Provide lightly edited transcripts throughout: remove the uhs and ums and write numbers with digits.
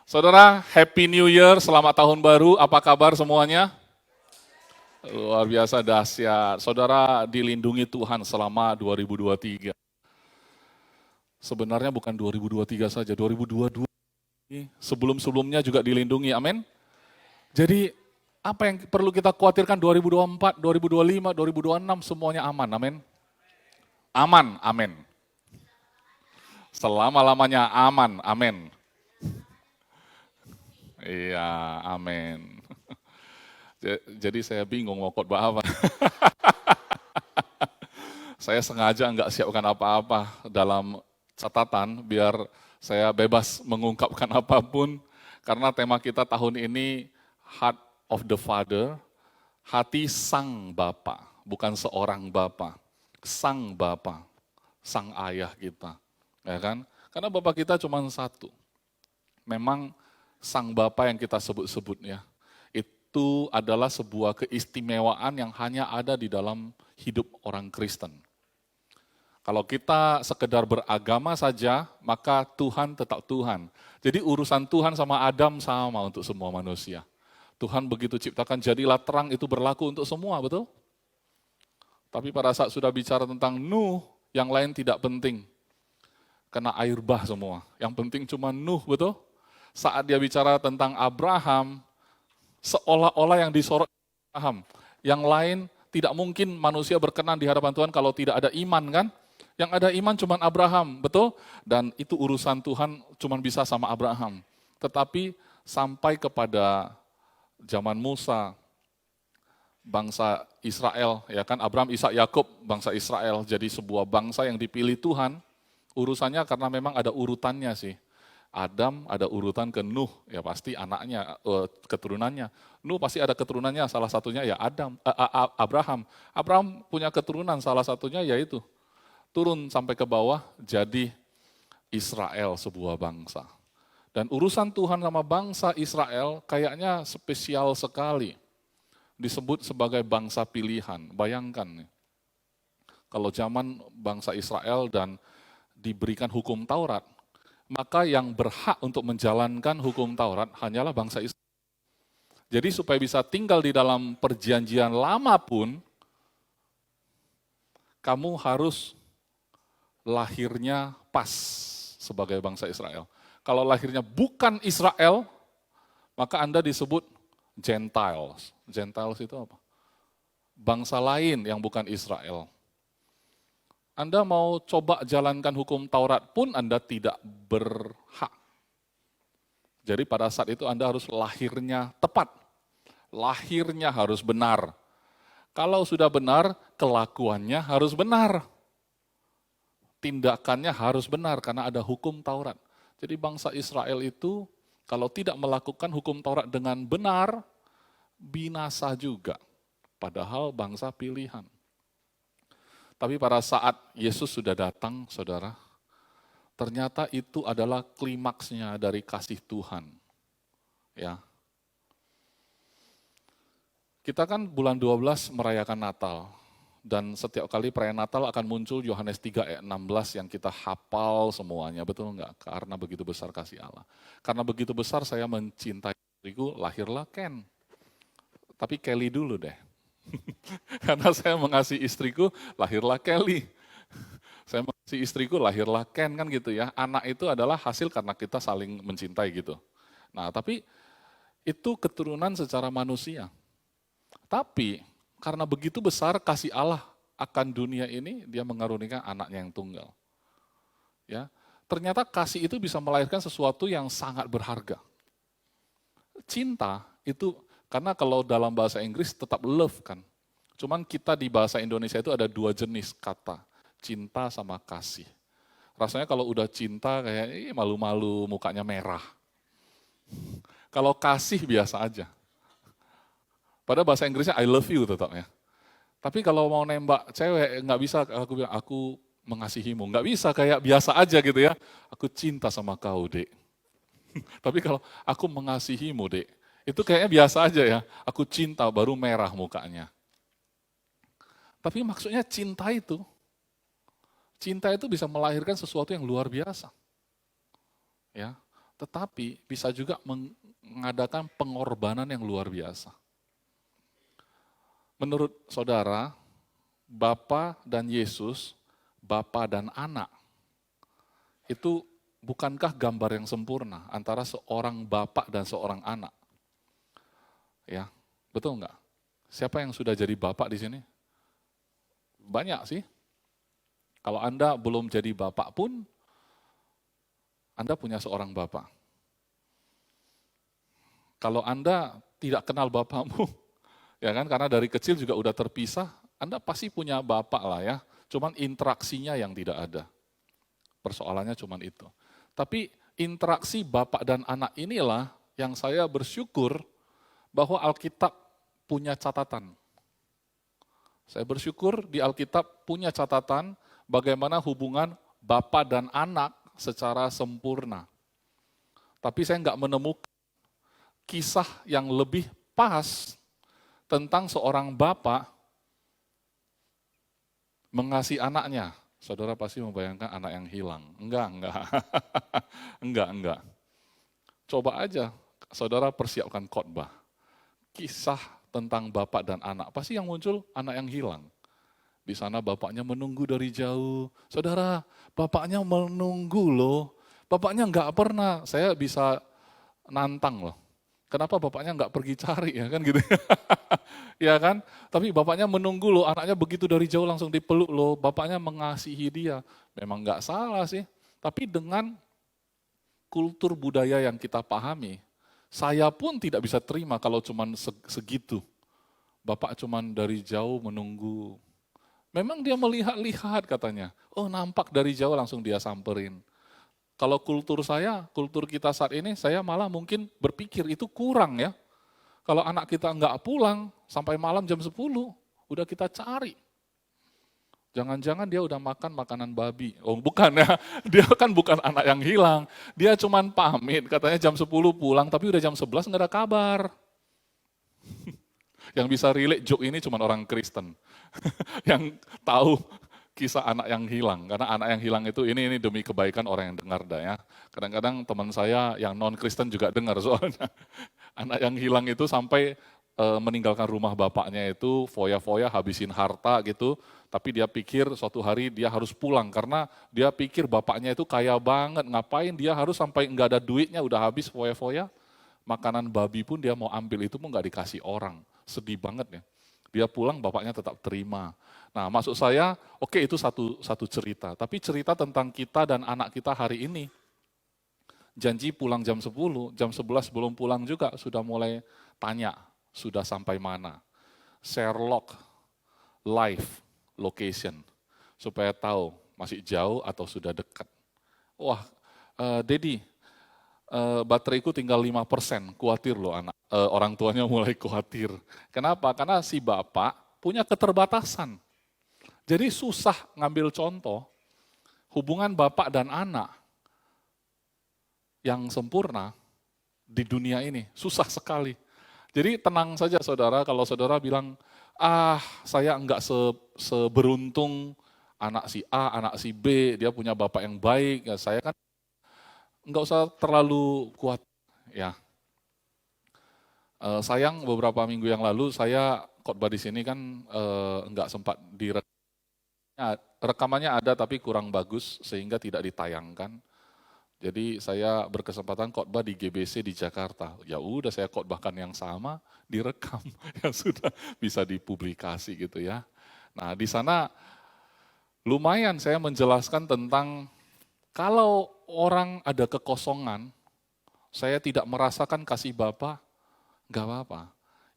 Saudara, Happy New Year, selamat tahun baru, apa kabar semuanya? Luar biasa dahsyat. Saudara dilindungi Tuhan selama 2023. Sebenarnya bukan 2023 saja, 2022 ini sebelum-sebelumnya juga dilindungi, amin? Jadi apa yang perlu kita khawatirkan 2024, 2025, 2026 semuanya aman, amin? Aman, amin. Selama-lamanya aman, amin. Iya, amin. Jadi saya bingung mau khotbah apa. Saya sengaja nggak siapkan apa-apa dalam catatan biar saya bebas mengungkapkan apapun karena tema kita tahun ini Heart of the Father, hati sang Bapa, bukan seorang Bapa, sang Bapa, sang ayah kita, ya kan? Karena Bapa kita cuma satu. Memang sang Bapa yang kita sebut-sebut ya, itu adalah sebuah keistimewaan yang hanya ada di dalam hidup orang Kristen. Kalau kita sekedar beragama saja, maka Tuhan tetap Tuhan. Jadi urusan Tuhan sama Adam sama untuk semua manusia. Tuhan begitu ciptakan, jadilah terang itu berlaku untuk semua, betul? Tapi pada saat sudah bicara tentang Nuh, yang lain tidak penting. Kena air bah semua. Yang penting cuma Nuh, betul? Saat dia bicara tentang Abraham, seolah-olah yang disorot Abraham. Yang lain tidak mungkin manusia berkenan di hadapan Tuhan kalau tidak ada iman, kan? Yang ada iman cuma Abraham, betul? Dan itu urusan Tuhan cuma bisa sama Abraham. Tetapi sampai kepada zaman Musa, bangsa Israel, ya kan? Abraham, Ishak, Yakub, bangsa Israel jadi sebuah bangsa yang dipilih Tuhan. Urusannya karena memang ada urutannya sih. Adam ada urutan ke Nuh, ya pasti anaknya, keturunannya. Nuh pasti ada keturunannya, salah satunya ya Abraham. Abraham punya keturunan, salah satunya yaitu turun sampai ke bawah jadi Israel sebuah bangsa. Dan urusan Tuhan sama bangsa Israel kayaknya spesial sekali. Disebut sebagai bangsa pilihan. Bayangkan nih, kalau zaman bangsa Israel dan diberikan hukum Taurat, maka yang berhak untuk menjalankan hukum Taurat hanyalah bangsa Israel. Jadi supaya bisa tinggal di dalam perjanjian lama pun, kamu harus lahirnya pas sebagai bangsa Israel. Kalau lahirnya bukan Israel, maka Anda disebut Gentiles. Gentiles itu apa? Bangsa lain yang bukan Israel. Anda mau coba jalankan hukum Taurat pun Anda tidak berhak. Jadi pada saat itu Anda harus lahirnya tepat. Lahirnya harus benar. Kalau sudah benar, kelakuannya harus benar. Tindakannya harus benar karena ada hukum Taurat. Jadi bangsa Israel itu kalau tidak melakukan hukum Taurat dengan benar, binasa juga. Padahal bangsa pilihan. Tapi pada saat Yesus sudah datang, saudara, ternyata itu adalah klimaksnya dari kasih Tuhan. Ya. Kita kan bulan 12 merayakan Natal. Dan setiap kali perayaan Natal akan muncul Yohanes 3 ayat 16 yang kita hafal semuanya, betul enggak? Karena begitu besar kasih Allah. Karena begitu besar saya mencintai istriku, lahirlah Ken. Tapi Kelly dulu deh. Karena saya mengasihi istriku, lahirlah Kelly. Saya mengasihi istriku, lahirlah Ken, kan gitu ya. Anak itu adalah hasil karena kita saling mencintai gitu. Nah, tapi itu keturunan secara manusia. Tapi karena begitu besar kasih Allah akan dunia ini, dia mengaruniakan anaknya yang tunggal. Ya, ternyata kasih itu bisa melahirkan sesuatu yang sangat berharga. Cinta itu, karena kalau dalam bahasa Inggris tetap love kan. Cuman kita di bahasa Indonesia itu ada dua jenis kata, cinta sama kasih. Rasanya kalau udah cinta kayak malu-malu, mukanya merah. Kalau kasih biasa aja. Padahal bahasa Inggrisnya I love you tetap ya. Tapi kalau mau nembak cewek nggak bisa aku bilang aku mengasihimu, nggak bisa kayak biasa aja gitu ya. Aku cinta sama kau dek. Tapi kalau aku mengasihimu dek, itu kayaknya biasa aja ya. Aku cinta baru merah mukanya. Tapi maksudnya cinta itu bisa melahirkan sesuatu yang luar biasa. Ya, tetapi bisa juga mengadakan pengorbanan yang luar biasa. Menurut saudara, Bapa dan Yesus, Bapa dan anak, itu bukankah gambar yang sempurna antara seorang bapak dan seorang anak? Ya, betul enggak? Siapa yang sudah jadi bapak di sini? Banyak sih. Kalau Anda belum jadi bapak pun, Anda punya seorang bapak. Kalau Anda tidak kenal bapakmu, ya kan, karena dari kecil juga udah terpisah, Anda pasti punya bapak lah ya. Cuman interaksinya yang tidak ada. Persoalannya cuman itu. Tapi interaksi bapak dan anak inilah yang saya bersyukur bahwa Alkitab punya catatan. Saya bersyukur di Alkitab punya catatan bagaimana hubungan bapak dan anak secara sempurna. Tapi saya nggak menemukan kisah yang lebih pas tentang seorang bapak mengasihi anaknya. Saudara pasti membayangkan anak yang hilang. Enggak. Enggak. Coba aja saudara persiapkan khotbah. Kisah tentang bapak dan anak. Pasti yang muncul anak yang hilang. Di sana bapaknya menunggu dari jauh. Saudara, bapaknya menunggu loh. Bapaknya enggak pernah. Saya bisa nantang loh. Kenapa bapaknya enggak pergi cari ya kan gitu. Ya kan? Tapi bapaknya menunggu loh, anaknya begitu dari jauh langsung dipeluk loh, bapaknya mengasihi dia. Memang enggak salah sih. Tapi dengan kultur budaya yang kita pahami, saya pun tidak bisa terima kalau cuman segitu. Bapak cuman dari jauh menunggu. Memang dia melihat-lihat katanya. Oh nampak dari jauh langsung dia samperin. Kalau kultur saya, kultur kita saat ini, saya malah mungkin berpikir itu kurang ya. Kalau anak kita enggak pulang sampai malam jam 10, udah kita cari. Jangan-jangan dia udah makan makanan babi. Oh bukan ya, dia kan bukan anak yang hilang. Dia cuman pamit, katanya jam 10 pulang, tapi udah jam 11 enggak ada kabar. Yang bisa relate joke ini cuman orang Kristen. Yang tahu kisah anak yang hilang. Karena anak yang hilang itu ini demi kebaikan orang yang dengar dah ya. Kadang-kadang teman saya yang non-Kristen juga dengar soalnya. Anak yang hilang itu sampai meninggalkan rumah bapaknya itu foya-foya habisin harta gitu. Tapi dia pikir suatu hari dia harus pulang karena dia pikir bapaknya itu kaya banget. Ngapain dia harus sampai nggak ada duitnya udah habis foya-foya. Makanan babi pun dia mau ambil itu pun nggak dikasih orang. Sedih banget ya. Dia pulang bapaknya tetap terima. Nah maksud saya oke itu satu cerita. Tapi cerita tentang kita dan anak kita hari ini. Janji pulang jam 10, jam 11 belum pulang juga sudah mulai tanya, sudah sampai mana. Sherlock live location, supaya tahu masih jauh atau sudah dekat. Wah, Dedi, bateraiku tinggal 5%, khawatir loh anak. Orang tuanya mulai khawatir. Kenapa? Karena si bapak punya keterbatasan. Jadi susah ngambil contoh, hubungan bapak dan anak yang sempurna di dunia ini, susah sekali. Jadi tenang saja saudara, kalau saudara bilang, saya enggak seberuntung anak si A, anak si B, dia punya bapak yang baik, ya saya kan enggak usah terlalu kuat. Ya, sayang beberapa minggu yang lalu saya khotbah di sini kan enggak sempat direkam. Rekamannya ada tapi kurang bagus sehingga tidak ditayangkan. Jadi saya berkesempatan khotbah di GBC di Jakarta. Ya udah saya khotbahkan yang sama, direkam, yang sudah bisa dipublikasi gitu ya. Nah di sana lumayan saya menjelaskan tentang kalau orang ada kekosongan, saya tidak merasakan kasih Bapa, nggak apa-apa.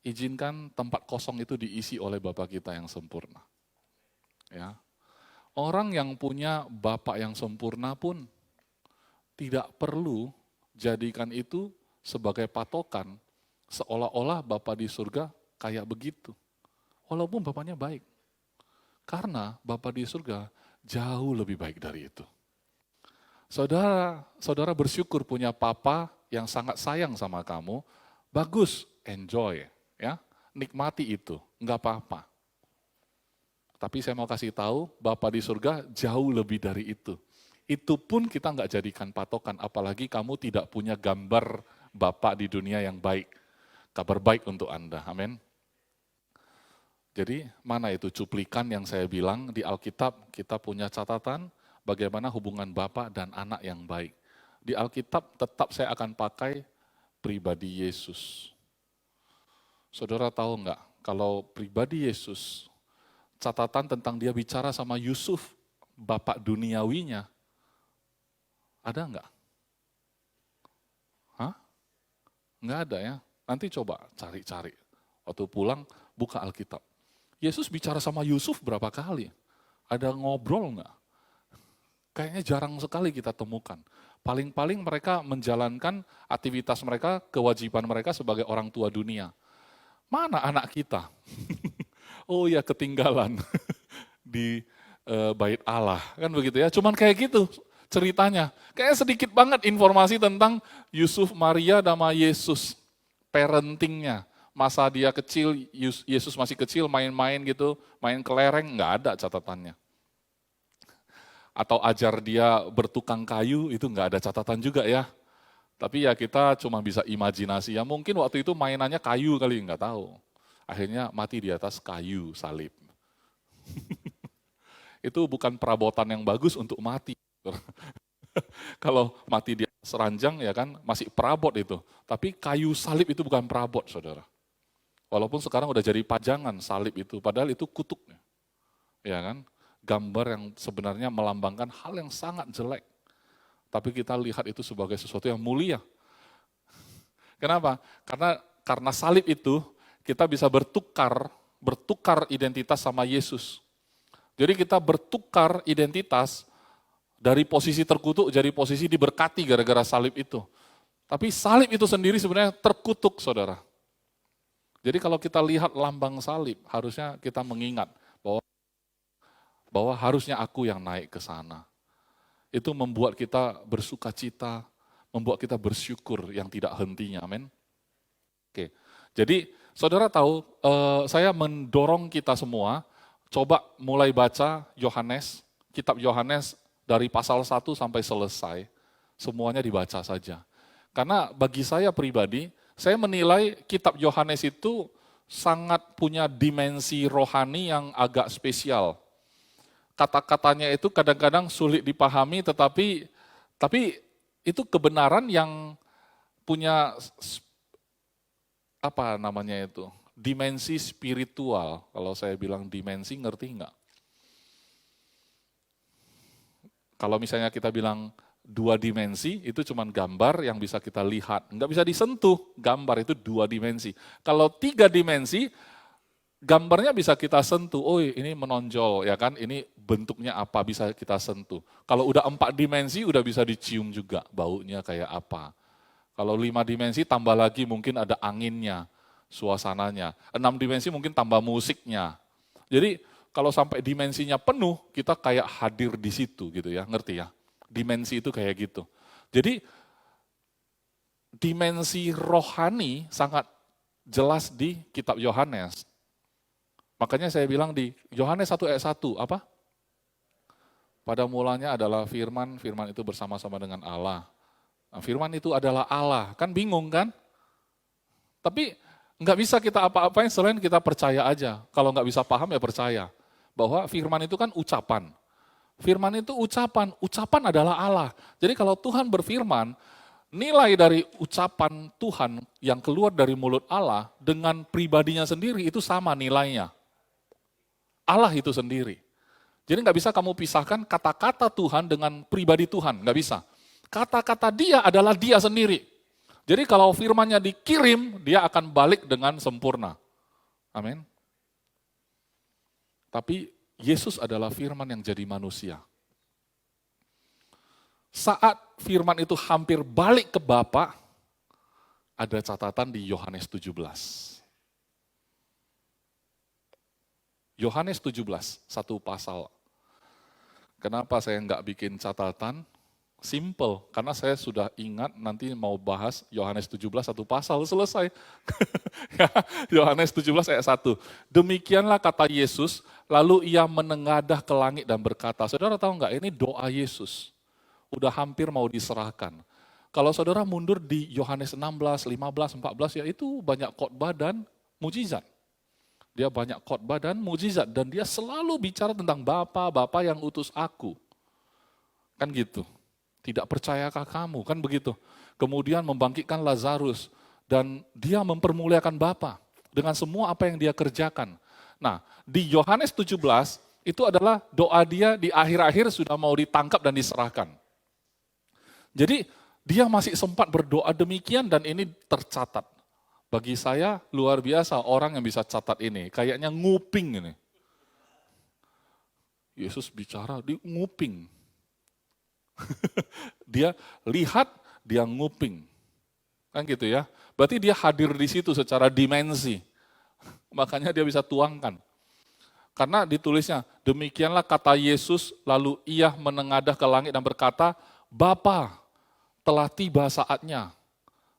Izinkan tempat kosong itu diisi oleh Bapa kita yang sempurna. Ya. Orang yang punya Bapa yang sempurna pun tidak perlu jadikan itu sebagai patokan seolah-olah Bapa di surga kayak begitu. Walaupun Bapaknya baik. Karena Bapa di surga jauh lebih baik dari itu. Saudara bersyukur punya papa yang sangat sayang sama kamu, bagus, enjoy, ya, nikmati itu, enggak apa-apa. Tapi saya mau kasih tahu, Bapa di surga jauh lebih dari itu. Itu pun kita nggak jadikan patokan, apalagi kamu tidak punya gambar Bapa di dunia yang baik. Kabar baik untuk Anda, amin. Jadi mana itu cuplikan yang saya bilang di Alkitab, kita punya catatan bagaimana hubungan Bapa dan anak yang baik. Di Alkitab tetap saya akan pakai pribadi Yesus. Saudara tahu nggak, kalau pribadi Yesus, catatan tentang dia bicara sama Yusuf, bapak duniawinya, ada nggak? Hah? Nggak ada ya. Nanti coba cari-cari. Waktu pulang, buka Alkitab. Yesus bicara sama Yusuf berapa kali? Ada ngobrol nggak? Kayaknya jarang sekali kita temukan. Paling-paling mereka menjalankan aktivitas mereka, kewajiban mereka sebagai orang tua dunia. Mana anak kita? Oh ya, ketinggalan di bait Allah. Kan begitu ya, cuman kayak gitu ceritanya. Kayaknya sedikit banget informasi tentang Yusuf, Maria, sama Yesus. Parentingnya. Masa dia kecil, Yesus masih kecil, main-main gitu, main kelereng, nggak ada catatannya. Atau ajar dia bertukang kayu, itu nggak ada catatan juga ya. Tapi ya kita cuma bisa imajinasi. Ya mungkin waktu itu mainannya kayu kali, nggak tahu. Akhirnya mati di atas kayu salib. Itu bukan perabotan yang bagus untuk mati. Kalau mati di atas ranjang ya kan masih perabot itu. Tapi kayu salib itu bukan perabot, saudara. Walaupun sekarang udah jadi pajangan salib itu, padahal itu kutuknya. Ya kan? Gambar yang sebenarnya melambangkan hal yang sangat jelek. Tapi kita lihat itu sebagai sesuatu yang mulia. Kenapa? Karena salib itu kita bisa bertukar identitas sama Yesus. Jadi kita bertukar identitas dari posisi terkutuk jadi posisi diberkati gara-gara salib itu. Tapi salib itu sendiri sebenarnya terkutuk, saudara. Jadi kalau kita lihat lambang salib, harusnya kita mengingat bahwa harusnya aku yang naik ke sana. Itu membuat kita bersuka cita, membuat kita bersyukur yang tidak hentinya, amin. Oke, jadi saudara tahu, saya mendorong kita semua, coba mulai baca Yohanes, kitab Yohanes dari pasal 1 sampai selesai, semuanya dibaca saja. Karena bagi saya pribadi, saya menilai kitab Yohanes itu sangat punya dimensi rohani yang agak spesial. Kata-katanya itu kadang-kadang sulit dipahami, tetapi itu kebenaran yang punya apa namanya itu, dimensi spiritual. Kalau saya bilang dimensi, ngerti nggak? Kalau misalnya kita bilang 2 dimensi, itu cuma gambar yang bisa kita lihat. Nggak bisa disentuh, gambar itu 2 dimensi. Kalau 3 dimensi, gambarnya bisa kita sentuh. Oh ini menonjol, ya kan? Ini bentuknya apa, bisa kita sentuh. Kalau udah 4 dimensi, udah bisa dicium juga, baunya kayak apa. Kalau 5 dimensi, tambah lagi mungkin ada anginnya, suasananya. 6 dimensi mungkin tambah musiknya. Jadi kalau sampai dimensinya penuh, kita kayak hadir di situ gitu ya, ngerti ya? Dimensi itu kayak gitu. Jadi dimensi rohani sangat jelas di kitab Yohanes. Makanya saya bilang di Yohanes 1 ayat 1, apa? Pada mulanya adalah firman, firman itu bersama-sama dengan Allah. Nah, firman itu adalah Allah, kan bingung kan? Tapi nggak bisa kita apa-apain selain kita percaya aja. Kalau nggak bisa paham ya percaya. Bahwa firman itu kan ucapan. Firman itu ucapan, ucapan adalah Allah. Jadi kalau Tuhan berfirman, nilai dari ucapan Tuhan yang keluar dari mulut Allah dengan pribadinya sendiri itu sama nilainya. Allah itu sendiri. Jadi nggak bisa kamu pisahkan kata-kata Tuhan dengan pribadi Tuhan, nggak bisa. Kata-kata dia adalah dia sendiri. Jadi kalau firmannya dikirim, dia akan balik dengan sempurna. Amin. Tapi Yesus adalah firman yang jadi manusia. Saat firman itu hampir balik ke Bapa, ada catatan di Yohanes 17. Yohanes 17, satu pasal. Kenapa saya nggak bikin catatan? Simple, karena saya sudah ingat nanti mau bahas Yohanes 17 satu pasal, selesai. Yohanes 17 ayat 1. Demikianlah kata Yesus, lalu ia menengadah ke langit dan berkata, saudara tahu nggak ini doa Yesus. udah hampir mau diserahkan. Kalau saudara mundur di Yohanes 16, 15, 14 ya itu banyak khotbah dan mujizat. Dia banyak khotbah dan mujizat dan dia selalu bicara tentang Bapa yang utus aku. Kan gitu. Tidak percayakah kamu? Kan begitu. Kemudian membangkitkan Lazarus dan dia mempermuliakan Bapa dengan semua apa yang dia kerjakan. Nah, di Yohanes 17 itu adalah doa dia di akhir-akhir sudah mau ditangkap dan diserahkan. Jadi dia masih sempat berdoa demikian dan ini tercatat. Bagi saya luar biasa orang yang bisa catat ini. Kayaknya nguping ini. Yesus bicara, dia nguping. Dia lihat, dia nguping. Kan gitu ya. Berarti dia hadir di situ secara dimensi. Makanya dia bisa tuangkan. Karena ditulisnya, demikianlah kata Yesus, lalu ia menengadah ke langit dan berkata, Bapa, telah tiba saatnya.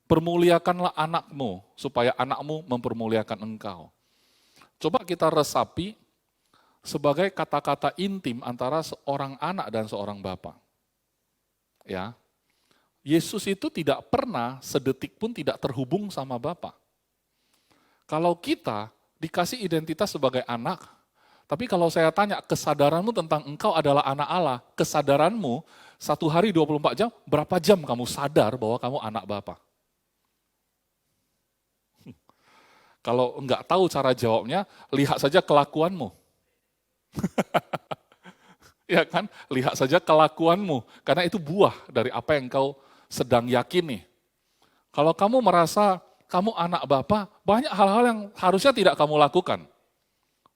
Permuliakanlah anakmu, supaya anakmu mempermuliakan engkau. Coba kita resapi sebagai kata-kata intim antara seorang anak dan seorang bapa. Ya, Yesus itu tidak pernah sedetik pun tidak terhubung sama Bapa. Kalau kita dikasih identitas sebagai anak, tapi kalau saya tanya kesadaranmu tentang engkau adalah anak Allah, kesadaranmu 1 hari 24 jam, berapa jam kamu sadar bahwa kamu anak Bapa? Kalau enggak tahu cara jawabnya, lihat saja kelakuanmu. Ya kan? Lihat saja kelakuanmu, karena itu buah dari apa yang kau sedang yakini. Kalau kamu merasa kamu anak Bapa, banyak hal-hal yang harusnya tidak kamu lakukan.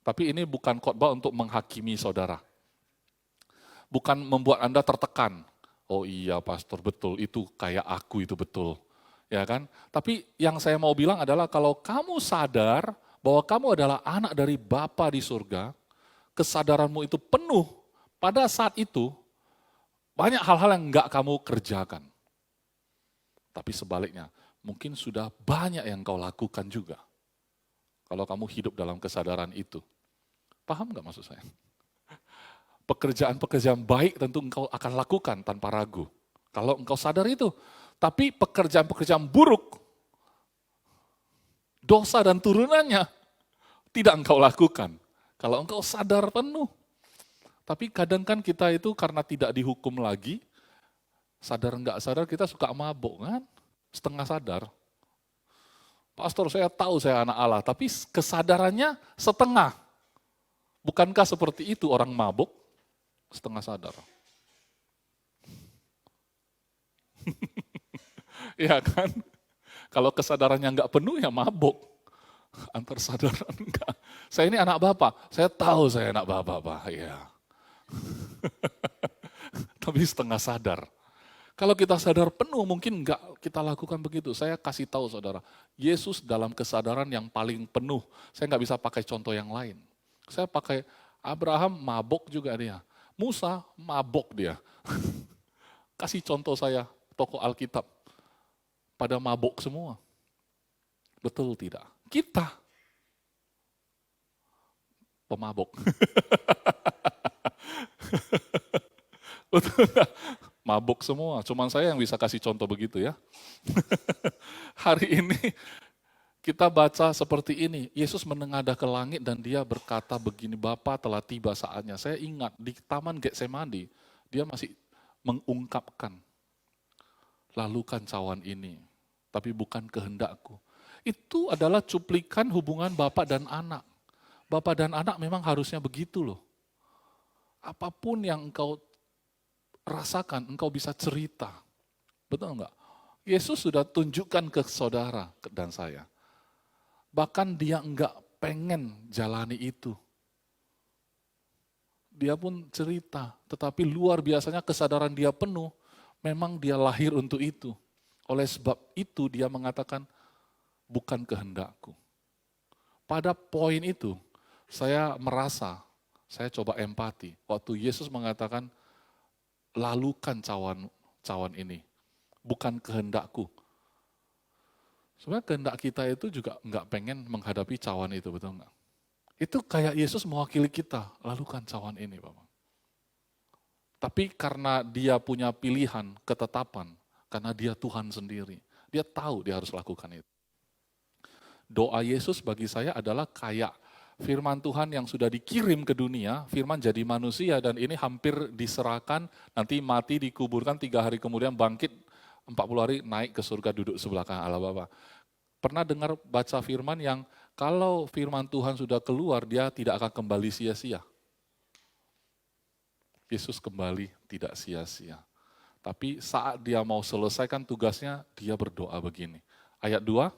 Tapi ini bukan khotbah untuk menghakimi saudara. Bukan membuat Anda tertekan. Oh iya pastor, betul, itu kayak aku itu betul. Ya kan? Tapi yang saya mau bilang adalah kalau kamu sadar bahwa kamu adalah anak dari Bapa di surga, kesadaranmu itu penuh, pada saat itu banyak hal-hal yang enggak kamu kerjakan. Tapi sebaliknya, mungkin sudah banyak yang kau lakukan juga. Kalau kamu hidup dalam kesadaran itu. Paham enggak maksud saya? Pekerjaan-pekerjaan baik tentu engkau akan lakukan tanpa ragu. Kalau engkau sadar itu. Tapi pekerjaan-pekerjaan buruk, dosa dan turunannya, tidak engkau lakukan. Kalau engkau sadar penuh. Tapi kadang kan kita itu karena tidak dihukum lagi, sadar enggak sadar kita suka mabuk kan, setengah sadar. Pastor saya tahu saya anak Allah, tapi kesadarannya setengah. Bukankah seperti itu orang mabuk? Setengah sadar. Ya kan? Kalau kesadarannya enggak penuh ya mabuk. Antar sadar enggak. Saya ini anak Bapak, saya tahu saya anak Bapak, Pak. Ya. Tapi setengah sadar. Kalau kita sadar penuh mungkin enggak kita lakukan begitu. Saya kasih tahu saudara, Yesus dalam kesadaran yang paling penuh. Saya enggak bisa pakai contoh yang lain. Saya pakai Abraham mabok juga dia. Musa mabok dia. Kasih contoh saya tokoh Alkitab. Pada mabok semua. Betul tidak? Kita pemabok. Betul tidak? Mabok semua. Cuman saya yang bisa kasih contoh begitu ya. Hari ini kita baca seperti ini. Yesus menengadah ke langit dan dia berkata begini, Bapa telah tiba saatnya. Saya ingat di Taman Getsemani, dia masih mengungkapkan, lalukan cawan ini. Tapi bukan kehendakku. Itu adalah cuplikan hubungan bapak dan anak. Bapak dan anak memang harusnya begitu loh. Apapun yang engkau rasakan, engkau bisa cerita. Betul enggak? Yesus sudah tunjukkan ke saudara dan saya. Bahkan dia enggak pengen jalani itu. Dia pun cerita, tetapi luar biasanya kesadaran dia penuh. Memang dia lahir untuk itu. Oleh sebab itu dia mengatakan, bukan kehendakku. Pada poin itu, saya merasa, saya coba empati. Waktu Yesus mengatakan, lalukan cawan ini, bukan kehendakku. Sebenarnya kehendak kita itu juga enggak pengen menghadapi cawan itu, betul enggak? Itu kayak Yesus mewakili kita, lalukan cawan ini, Bapak. Tapi karena dia punya pilihan, ketetapan, karena dia Tuhan sendiri. Dia tahu dia harus lakukan itu. Doa Yesus bagi saya adalah kayak firman Tuhan yang sudah dikirim ke dunia, firman jadi manusia dan ini hampir diserahkan, nanti mati, dikuburkan, 3 hari kemudian bangkit, 40 hari naik ke surga duduk sebelah kanan Allah Bapa. Pernah dengar baca firman yang kalau firman Tuhan sudah keluar, dia tidak akan kembali sia-sia. Yesus kembali tidak sia-sia. Tapi saat dia mau selesaikan tugasnya, dia berdoa begini. Ayat 2,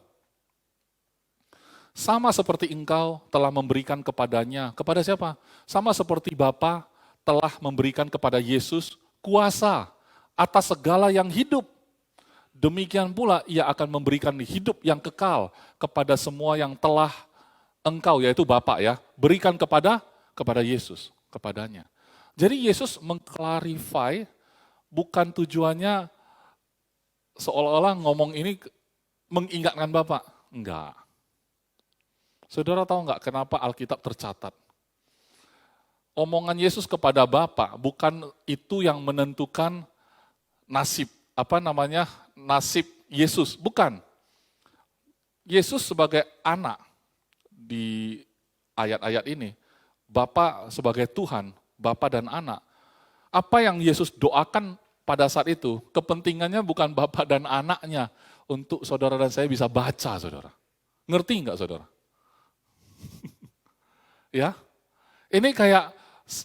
sama seperti engkau telah memberikan kepadanya. Kepada siapa? Sama seperti Bapa telah memberikan kepada Yesus kuasa atas segala yang hidup. Demikian pula ia akan memberikan hidup yang kekal kepada semua yang telah engkau, yaitu Bapa ya, berikan kepada Yesus, kepadanya. Jadi Yesus mengklarify, bukan tujuannya seolah-olah ngomong ini mengingatkan Bapak. Enggak. Saudara tahu enggak kenapa Alkitab tercatat? Omongan Yesus kepada Bapa bukan itu yang menentukan nasib, nasib Yesus, bukan. Yesus sebagai anak di ayat-ayat ini, Bapa sebagai Tuhan, Bapa dan anak. Apa yang Yesus doakan pada saat itu, kepentingannya bukan Bapa dan anaknya untuk saudara dan saya bisa baca, saudara. Ngerti enggak, saudara? Ya, ini kayak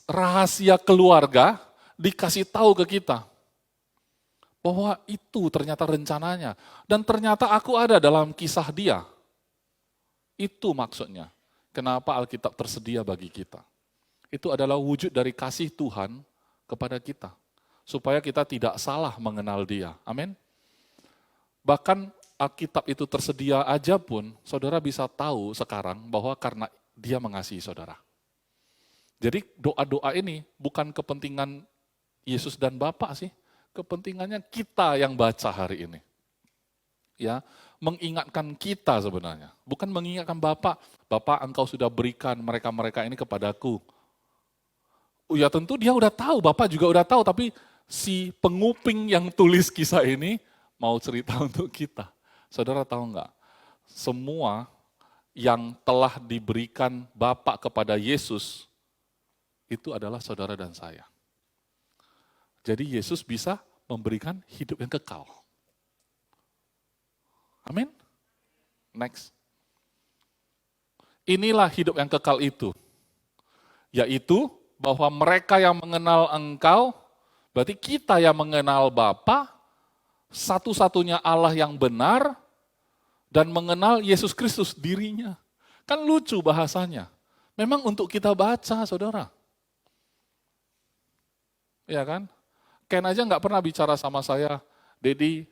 rahasia keluarga dikasih tahu ke kita. Bahwa itu ternyata rencananya. Dan ternyata aku ada dalam kisah dia. Itu maksudnya. Kenapa Alkitab tersedia bagi kita. Itu adalah wujud dari kasih Tuhan kepada kita. Supaya kita tidak salah mengenal dia. Amin. Bahkan Alkitab itu tersedia aja pun, saudara bisa tahu sekarang bahwa karena dia mengasihi saudara. Jadi doa-doa ini bukan kepentingan Yesus dan Bapa sih. Kepentingannya kita yang baca hari ini. Ya, mengingatkan kita sebenarnya. Bukan mengingatkan Bapa, Bapa engkau sudah berikan mereka-mereka ini kepadaku. Ya tentu dia udah tahu, Bapak juga udah tahu, tapi si penguping yang tulis kisah ini mau cerita untuk kita. Saudara tahu enggak? Semua yang telah diberikan Bapak kepada Yesus, itu adalah saudara dan saya. Jadi Yesus bisa memberikan hidup yang kekal. Amin? Next. Inilah hidup yang kekal itu. Yaitu bahwa mereka yang mengenal engkau, berarti kita yang mengenal Bapa, satu-satunya Allah yang benar, dan mengenal Yesus Kristus dirinya. Kan lucu bahasanya. Memang untuk kita baca, saudara. Ya kan? Ken aja nggak pernah bicara sama saya, Dedi,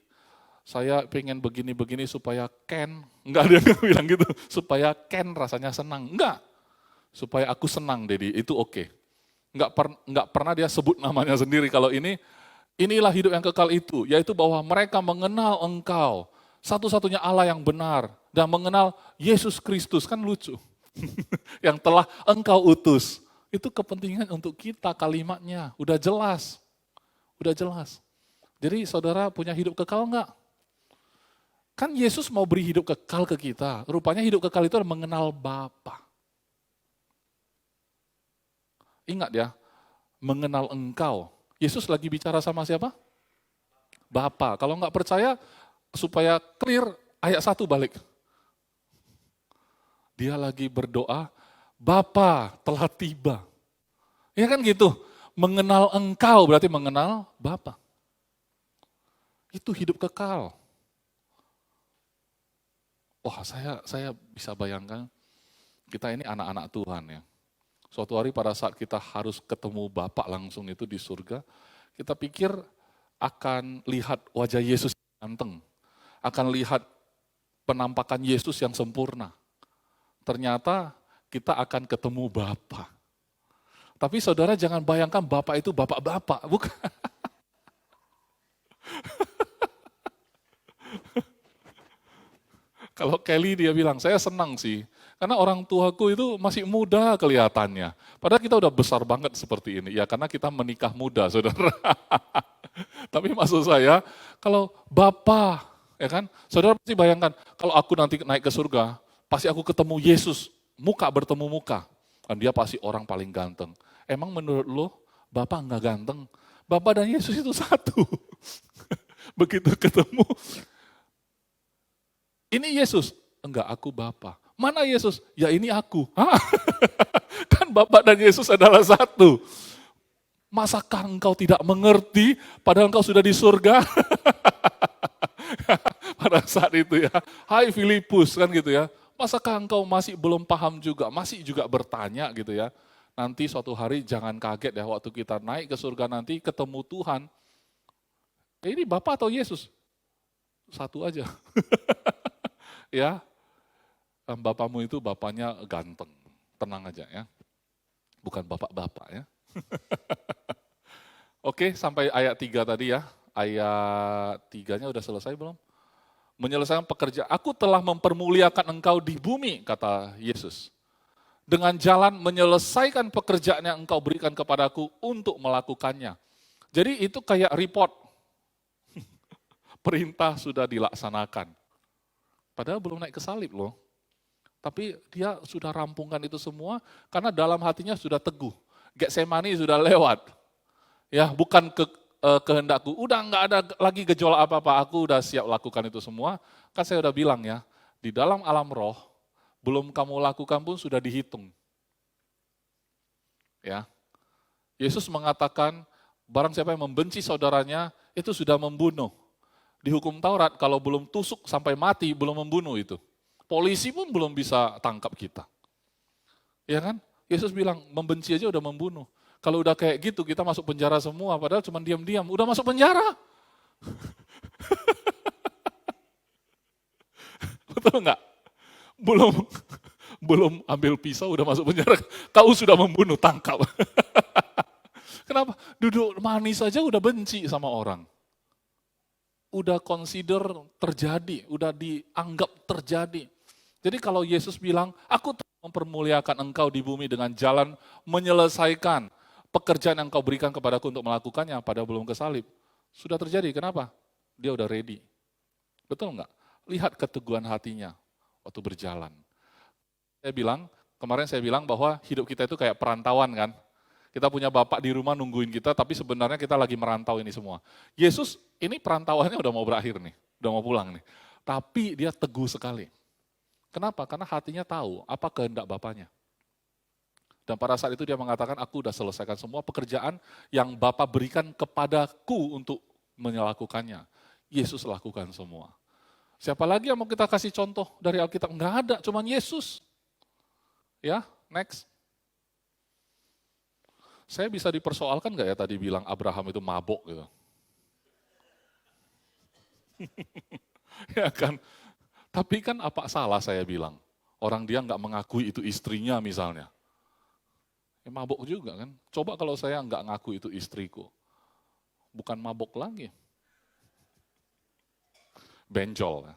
saya pengen begini-begini supaya Ken, enggak ada yang bilang gitu, supaya Ken rasanya senang. Enggak, supaya aku senang, Dedi, itu oke. Enggak pernah dia sebut namanya sendiri. Kalau inilah hidup yang kekal itu, yaitu bahwa mereka mengenal engkau, satu-satunya Allah yang benar, dan mengenal Yesus Kristus, kan lucu. Yang telah engkau utus. Itu kepentingan untuk kita kalimatnya, udah jelas. Udah jelas. Jadi saudara punya hidup kekal enggak? Kan Yesus mau beri hidup kekal ke kita, rupanya hidup kekal itu adalah mengenal Bapa. Ingat ya, mengenal engkau. Yesus lagi bicara sama siapa? Bapa. Kalau enggak percaya, supaya clear, ayat 1 balik. Dia lagi berdoa, Bapa telah tiba. Ya kan gitu, mengenal engkau berarti mengenal Bapa. Itu hidup kekal. Wah, saya bisa bayangkan, kita ini anak-anak Tuhan ya. Suatu hari pada saat kita harus ketemu Bapa langsung itu di surga, kita pikir akan lihat wajah Yesus yang ganteng, akan lihat penampakan Yesus yang sempurna. Ternyata kita akan ketemu Bapa. Tapi saudara jangan bayangkan Bapa itu bapak-bapak, bukan. Kalau Kelly dia bilang, saya senang sih. Karena orang tuaku itu masih muda kelihatannya. Padahal kita udah besar banget seperti ini. Ya karena kita menikah muda, saudara. Tapi maksud saya, kalau Bapa, ya kan, saudara pasti bayangkan, kalau aku nanti naik ke surga, pasti aku ketemu Yesus, muka bertemu muka. Dan dia pasti orang paling ganteng. Emang menurut lo, Bapa enggak ganteng? Bapa dan Yesus itu satu. Begitu ketemu, ini Yesus. Enggak, aku Bapa. Mana Yesus? Ya ini aku. Hah? Kan Bapa dan Yesus adalah satu. Masakah engkau tidak mengerti padahal engkau sudah di surga? Pada saat itu ya. Hai Filipus kan gitu ya. Masakah engkau masih belum paham juga? Masih juga bertanya gitu ya. Nanti suatu hari jangan kaget ya waktu kita naik ke surga nanti ketemu Tuhan. Ini Bapa atau Yesus? Satu aja. Ya, bapakmu itu bapaknya ganteng, tenang aja ya, bukan bapak-bapak ya. Oke, sampai ayat 3 tadi ya, ayat 3-nya udah selesai belum? Menyelesaikan pekerjaan, aku telah mempermuliakan engkau di bumi, kata Yesus. Dengan jalan menyelesaikan pekerjaan yang engkau berikan kepadaku untuk melakukannya. Jadi itu kayak report, perintah sudah dilaksanakan. Padahal belum naik ke salib loh. Tapi dia sudah rampungkan itu semua karena dalam hatinya sudah teguh. Getsemani sudah lewat. Ya, bukan kehendakku. Udah nggak ada lagi gejolak apa-apa. Aku udah siap lakukan itu semua. Kan saya udah bilang ya, di dalam alam roh belum kamu lakukan pun sudah dihitung. Ya. Yesus mengatakan barang siapa yang membenci saudaranya itu sudah membunuh. Di hukum Taurat, kalau belum tusuk sampai mati, belum membunuh itu. Polisi pun belum bisa tangkap kita. Ya kan? Yesus bilang, membenci aja udah membunuh. Kalau udah kayak gitu, kita masuk penjara semua, padahal cuma diam-diam. Udah masuk penjara. Betul nggak? Belum ambil pisau, udah masuk penjara. Kau sudah membunuh, tangkap. Kenapa? Duduk manis aja udah benci sama orang. Udah consider terjadi, udah dianggap terjadi. Jadi kalau Yesus bilang, aku mempermuliakan engkau di bumi dengan jalan menyelesaikan pekerjaan yang kau berikan kepadaku untuk melakukannya, padahal belum kesalib. Sudah terjadi, kenapa? Dia udah ready. Betul nggak? Lihat keteguhan hatinya waktu berjalan. Kemarin saya bilang bahwa hidup kita itu kayak perantauan kan. Kita punya bapak di rumah nungguin kita, tapi sebenarnya kita lagi merantau ini semua. Yesus ini perantauannya udah mau berakhir nih, udah mau pulang nih. Tapi dia teguh sekali. Kenapa? Karena hatinya tahu apa kehendak Bapaknya. Dan pada saat itu dia mengatakan, aku udah selesaikan semua pekerjaan yang Bapa berikan kepadaku untuk melakukannya. Yesus lakukan semua. Siapa lagi yang mau kita kasih contoh dari Alkitab? Enggak ada, cuman Yesus. Ya, next. Saya bisa dipersoalkan nggak ya tadi bilang Abraham itu mabok gitu? Ya kan? Tapi kan apa salah saya bilang? Orang dia nggak mengakui itu istrinya misalnya. Ya mabok juga kan? Coba kalau saya nggak ngaku itu istriku. Bukan mabok lagi. Benjol.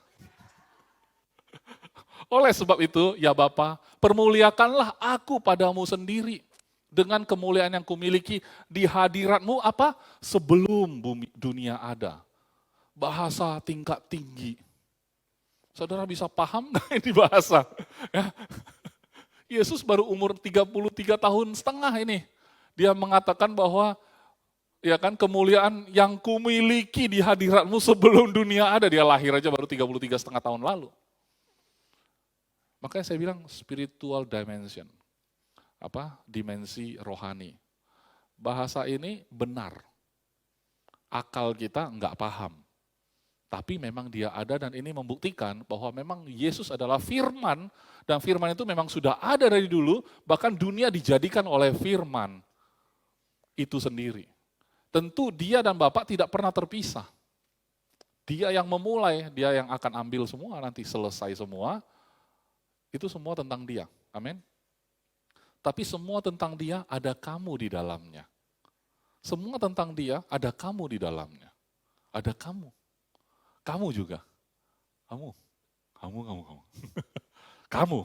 Oleh sebab itu, ya Bapa, permuliakanlah aku padamu sendiri. Dengan kemuliaan yang kumiliki di hadiratmu apa? Sebelum dunia ada. Bahasa tingkat tinggi. Saudara bisa paham nggak ini bahasa? Ya. Yesus baru umur 33 tahun setengah ini. Dia mengatakan bahwa ya kan kemuliaan yang kumiliki di hadiratmu sebelum dunia ada. Dia lahir aja baru 33 setengah tahun lalu. Makanya saya bilang spiritual dimension. Dimensi rohani. Bahasa ini benar. Akal kita nggak paham. Tapi memang dia ada dan ini membuktikan bahwa memang Yesus adalah firman. Dan firman itu memang sudah ada dari dulu, bahkan dunia dijadikan oleh firman itu sendiri. Tentu dia dan Bapa tidak pernah terpisah. Dia yang memulai, dia yang akan ambil semua, nanti selesai semua. Itu semua tentang dia. Amin. Tapi semua tentang dia ada kamu di dalamnya. Semua tentang dia ada kamu di dalamnya. Ada kamu. Kamu juga. Kamu. Kamu. Kamu.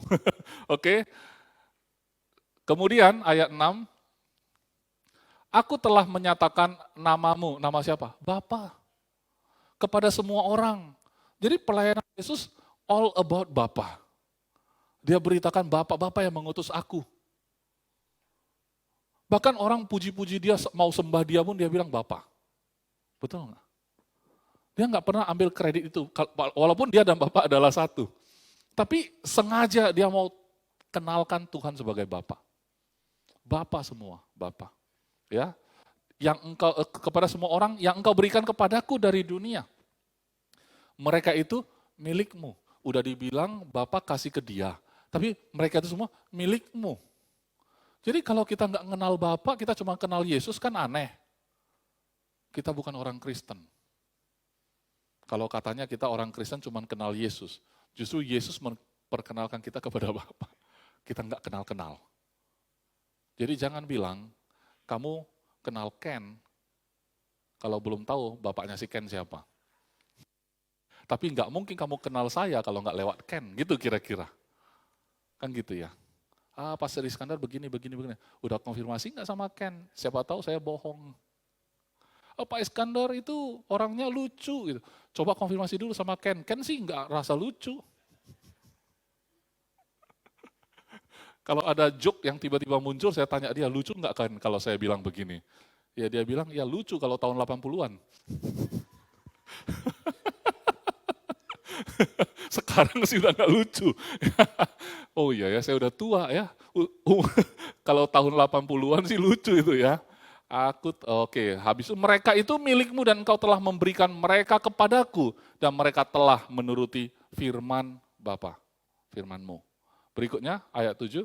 Oke. Kemudian ayat 6, aku telah menyatakan namamu. Nama siapa? Bapa. Kepada semua orang. Jadi pelayanan Yesus all about Bapa. Dia beritakan Bapa yang mengutus aku. Bahkan orang puji-puji dia, mau sembah dia pun dia bilang Bapa. Betul nggak? Dia nggak pernah ambil kredit itu, walaupun dia dan Bapa adalah satu. Tapi sengaja dia mau kenalkan Tuhan sebagai Bapa. Bapa semua, Bapa. Ya, yang engkau kepada semua orang yang engkau berikan kepadaku dari dunia. Mereka itu milikmu. Udah dibilang Bapa kasih ke dia, tapi mereka itu semua milikmu. Jadi kalau kita nggak kenal Bapa, kita cuma kenal Yesus kan aneh. Kita bukan orang Kristen. Kalau katanya kita orang Kristen cuma kenal Yesus, justru Yesus memperkenalkan kita kepada Bapa. Kita nggak kenal-kenal. Jadi jangan bilang, kamu kenal Ken, kalau belum tahu bapaknya si Ken siapa. Tapi nggak mungkin kamu kenal saya kalau nggak lewat Ken, gitu kira-kira. Kan gitu ya. Pastor Iskandar begini. Udah konfirmasi nggak sama Ken? Siapa tahu saya bohong. Pak Iskandar itu orangnya lucu. Gitu. Coba konfirmasi dulu sama Ken. Ken sih nggak rasa lucu. Kalau ada joke yang tiba-tiba muncul, saya tanya dia, lucu nggak kan kalau saya bilang begini? Ya dia bilang, ya lucu kalau tahun 80-an. Sekarang sih udah nggak lucu. Oh iya ya, saya udah tua ya. Kalau tahun 80-an sih lucu itu ya. Oke, habis itu mereka itu milikmu dan engkau telah memberikan mereka kepadaku. Dan mereka telah menuruti firman Bapa, firmanmu. Berikutnya ayat 7.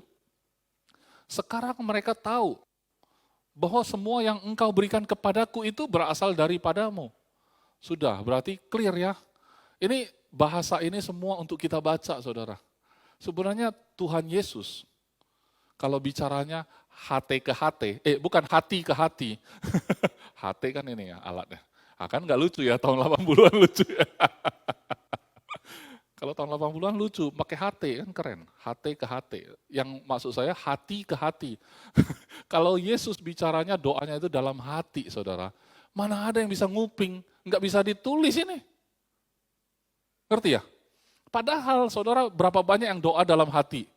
Sekarang mereka tahu bahwa semua yang engkau berikan kepadaku itu berasal daripadamu. Sudah, berarti clear ya. Ini bahasa ini semua untuk kita baca, saudara. Sebenarnya Tuhan Yesus, kalau bicaranya hati ke hati, bukan hati ke hati. Hati kan ini ya alatnya. Kan nggak lucu ya, tahun 80-an lucu ya. Kalau tahun 80-an lucu, pakai hati kan keren. Hati ke hati. Yang maksud saya hati ke hati. Kalau Yesus bicaranya doanya itu dalam hati, saudara. Mana ada yang bisa nguping, nggak bisa ditulis ini. Ngerti ya? Padahal saudara berapa banyak yang doa dalam hati.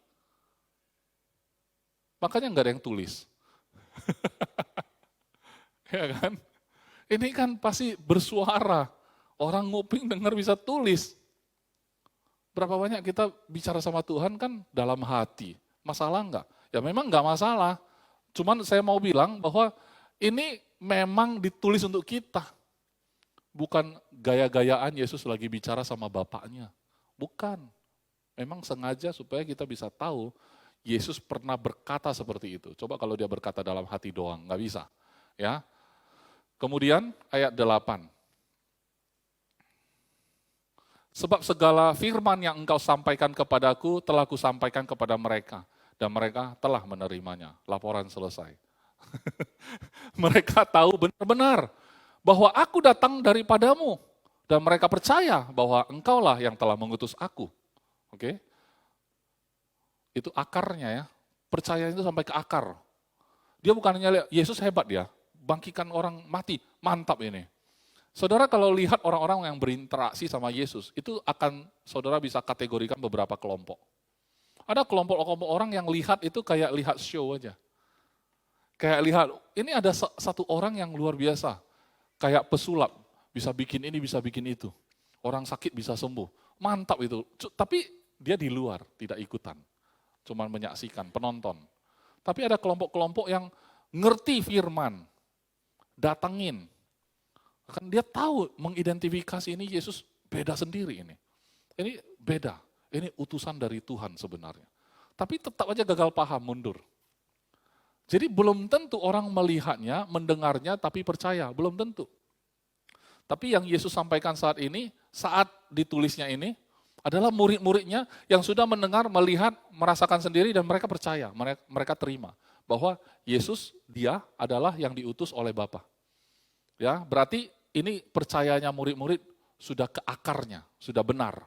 Makanya nggak ada yang tulis. Ya kan? Ini kan pasti bersuara. Orang nguping dengar bisa tulis. Berapa banyak kita bicara sama Tuhan kan dalam hati. Masalah enggak? Ya memang enggak masalah. Cuman saya mau bilang bahwa ini memang ditulis untuk kita. Bukan gaya-gayaan Yesus lagi bicara sama Bapaknya. Bukan. Memang sengaja supaya kita bisa tahu Yesus pernah berkata seperti itu. Coba kalau dia berkata dalam hati doang, enggak bisa. Ya. Kemudian ayat 8. Sebab segala firman yang engkau sampaikan kepadaku telah kusampaikan kepada mereka. Dan mereka telah menerimanya. Laporan selesai. Mereka tahu benar-benar bahwa aku datang daripadamu. Dan mereka percaya bahwa engkaulah yang telah mengutus aku. Oke? Itu akarnya ya. Percaya itu sampai ke akar. Dia bukan hanya lihat, Yesus hebat ya. Bangkitkan orang mati. Mantap ini. Saudara kalau lihat orang-orang yang berinteraksi sama Yesus, itu akan saudara bisa kategorikan beberapa kelompok. Ada kelompok-kelompok orang yang lihat itu kayak lihat show aja. Kayak lihat, ini ada satu orang yang luar biasa. Kayak pesulap, bisa bikin ini, bisa bikin itu. Orang sakit bisa sembuh. Mantap itu. Tapi dia di luar, tidak ikutan. Cuman menyaksikan, penonton. Tapi ada kelompok-kelompok yang ngerti firman, datengin. Kan dia tahu mengidentifikasi ini Yesus beda sendiri ini. Ini beda, ini utusan dari Tuhan sebenarnya. Tapi tetap aja gagal paham, mundur. Jadi belum tentu orang melihatnya, mendengarnya, tapi percaya, belum tentu. Tapi yang Yesus sampaikan saat ini, saat ditulisnya ini, adalah murid-muridnya yang sudah mendengar, melihat, merasakan sendiri, dan mereka percaya, mereka terima. Bahwa Yesus, dia adalah yang diutus oleh Bapa. Ya, berarti ini percayanya murid-murid sudah ke akarnya, sudah benar.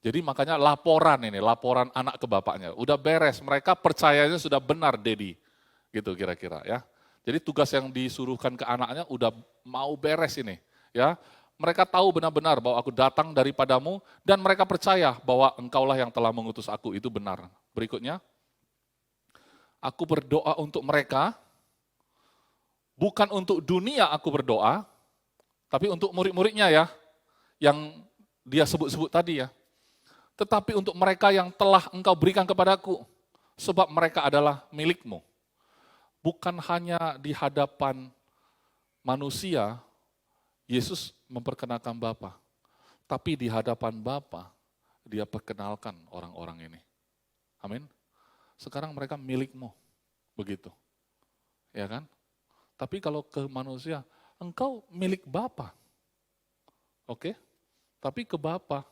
Jadi makanya laporan anak ke bapaknya. Udah beres, mereka percayanya sudah benar, Dedi. Gitu kira-kira ya. Jadi tugas yang disuruhkan ke anaknya udah mau beres ini. Ya, mereka tahu benar-benar bahwa aku datang daripadamu dan mereka percaya bahwa engkaulah yang telah mengutus aku, itu benar. Berikutnya, aku berdoa untuk mereka, bukan untuk dunia aku berdoa, tapi untuk murid-muridnya ya, yang dia sebut-sebut tadi ya. Tetapi untuk mereka yang telah engkau berikan kepadaku, sebab mereka adalah milikmu. Bukan hanya di hadapan manusia, Yesus memperkenalkan Bapa, tapi di hadapan Bapa, dia perkenalkan orang-orang ini. Amin. Sekarang mereka milikmu, begitu. Ya kan? Tapi kalau ke manusia, engkau milik Bapa. Oke? Tapi ke Bapa,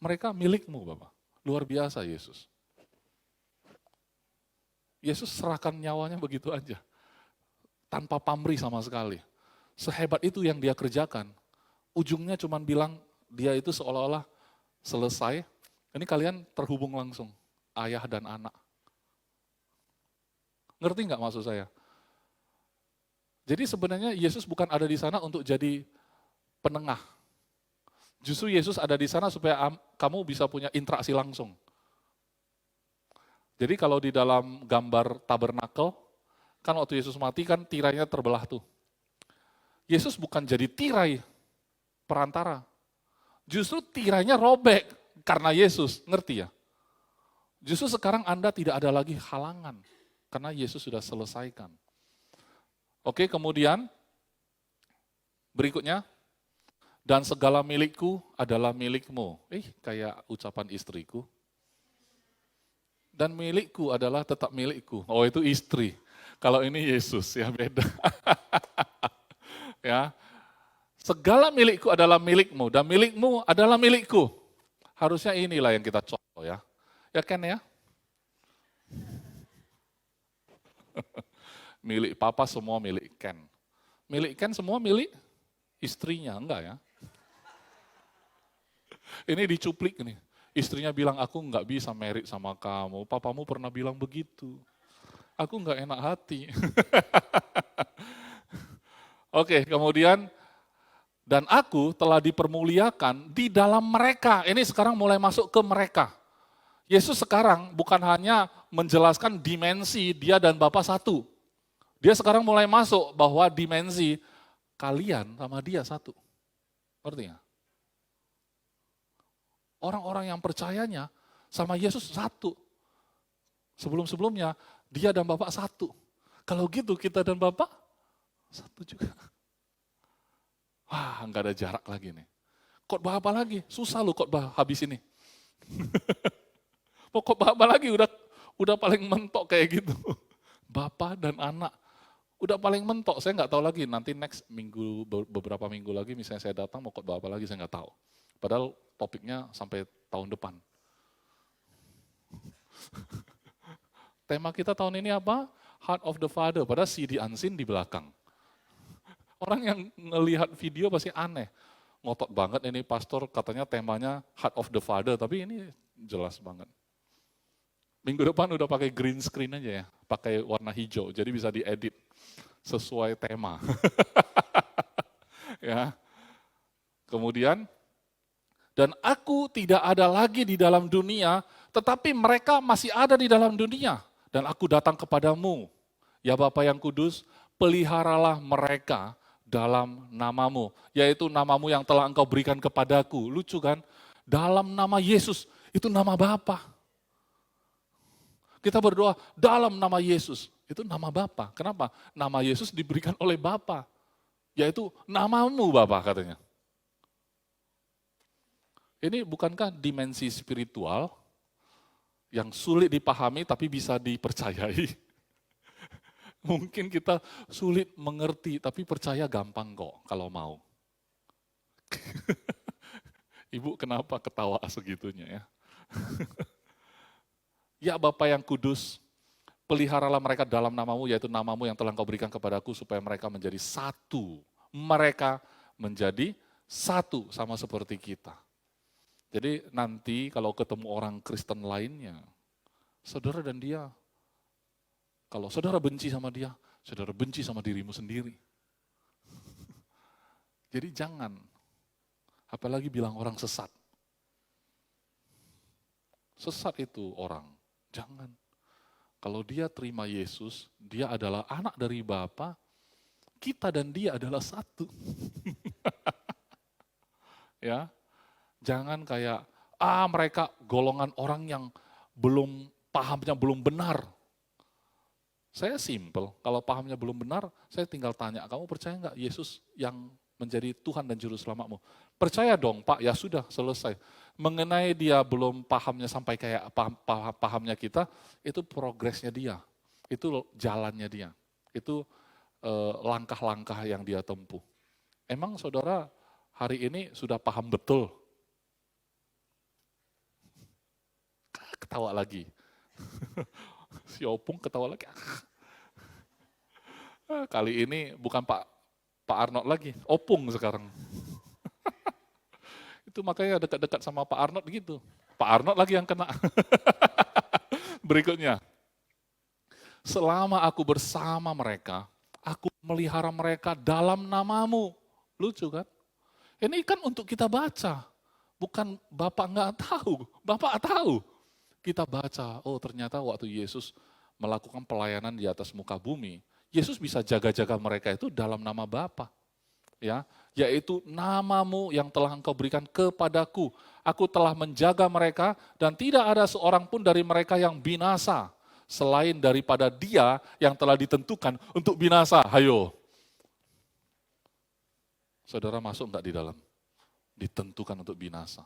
mereka milikmu Bapa. Luar biasa Yesus. Yesus serahkan nyawanya begitu aja. Tanpa pamrih sama sekali. Sehebat itu yang dia kerjakan. Ujungnya cuma bilang dia itu seolah-olah selesai. Ini kalian terhubung langsung. Ayah dan anak. Ngerti nggak maksud saya? Jadi sebenarnya Yesus bukan ada di sana untuk jadi penengah. Justru Yesus ada di sana supaya kamu bisa punya interaksi langsung. Jadi kalau di dalam gambar tabernakel, kan waktu Yesus mati kan tirainya terbelah tuh. Yesus bukan jadi tirai perantara. Justru tirainya robek karena Yesus, ngerti ya? Justru sekarang Anda tidak ada lagi halangan, karena Yesus sudah selesaikan. Oke, kemudian berikutnya, dan segala milikku adalah milikmu. Kayak ucapan istriku. Dan milikku adalah tetap milikku. Oh, itu istri. Kalau ini Yesus, ya beda. Ya. Segala milikku adalah milikmu, dan milikmu adalah milikku. Harusnya inilah yang kita contoh ya. Ya Ken ya? Milik papa semua milik Ken. Milik Ken semua milik istrinya, enggak ya? Ini dicuplik nih. Istrinya bilang, aku nggak bisa merit sama kamu. Papamu pernah bilang begitu. Aku nggak enak hati. Oke, kemudian, dan aku telah dipermuliakan di dalam mereka. Ini sekarang mulai masuk ke mereka. Yesus sekarang bukan hanya menjelaskan dimensi dia dan Bapa satu. Dia sekarang mulai masuk bahwa dimensi kalian sama dia satu. Ngerti nggak? Orang-orang yang percayanya sama Yesus satu. Sebelum-sebelumnya dia dan Bapak satu. Kalau gitu kita dan Bapak satu juga. Wah, nggak ada jarak lagi nih. Khotbah apa lagi? Susah loh khotbah habis ini. Mau khotbah apa lagi? Udah paling mentok kayak gitu. Bapak dan anak. Udah paling mentok, saya nggak tahu lagi. Nanti next minggu, beberapa minggu lagi misalnya saya datang mau khotbah apa lagi, saya nggak tahu. Padahal topiknya sampai tahun depan. Tema kita tahun ini apa? Heart of the Father, padahal CD Unseen di belakang. Orang yang ngelihat video pasti aneh. Ngotot banget ini pastor katanya temanya Heart of the Father, tapi ini jelas banget. Minggu depan udah pakai green screen aja ya, pakai warna hijau, jadi bisa diedit sesuai tema. Ya. Kemudian, dan aku tidak ada lagi di dalam dunia, tetapi mereka masih ada di dalam dunia. Dan aku datang kepadamu, ya Bapa yang kudus, peliharalah mereka dalam namamu. Yaitu namamu yang telah engkau berikan kepadaku. Lucu kan? Dalam nama Yesus, itu nama Bapa. Kita berdoa dalam nama Yesus, itu nama Bapa. Kenapa? Nama Yesus diberikan oleh Bapa. Yaitu namamu Bapa katanya. Ini bukankah dimensi spiritual yang sulit dipahami tapi bisa dipercayai? Mungkin kita sulit mengerti tapi percaya gampang kok kalau mau. Ibu kenapa ketawa segitunya ya? Ya Bapa yang kudus, peliharalah mereka dalam namamu, yaitu namamu yang telah engkau berikan kepadaku supaya mereka menjadi satu. Mereka menjadi satu sama seperti kita. Jadi nanti kalau ketemu orang Kristen lainnya, saudara dan dia, kalau saudara benci sama dia, saudara benci sama dirimu sendiri. Jadi jangan, apalagi bilang orang sesat. Sesat itu orang, jangan. Kalau dia terima Yesus, dia adalah anak dari Bapa, kita dan dia adalah satu. Ya, jangan kayak, mereka golongan orang yang belum pahamnya belum benar. Saya simple, kalau pahamnya belum benar, saya tinggal tanya, kamu percaya nggak Yesus yang menjadi Tuhan dan Juru Selamatmu? Percaya dong Pak, ya sudah selesai. Mengenai dia belum pahamnya sampai kayak pahamnya kita, itu progresnya dia, itu jalannya dia, itu langkah-langkah yang dia tempuh. Emang saudara hari ini sudah paham betul? Ketawa lagi. Si Opung ketawa lagi. Kali ini bukan Pak Arnold lagi, Opung sekarang. Itu makanya dekat-dekat sama Pak Arnold gitu. Pak Arnold lagi yang kena. Berikutnya. Selama aku bersama mereka, aku melihara mereka dalam namamu. Lucu kan? Ini kan untuk kita baca. Bukan Bapak nggak tahu, Bapak tahu. Kita baca, oh ternyata waktu Yesus melakukan pelayanan di atas muka bumi, Yesus bisa jaga-jaga mereka itu dalam nama Bapa. Ya, yaitu namamu yang telah engkau berikan kepadaku. Aku telah menjaga mereka dan tidak ada seorang pun dari mereka yang binasa. Selain daripada dia yang telah ditentukan untuk binasa. Hayo. Saudara masuk enggak di dalam? Ditentukan untuk binasa.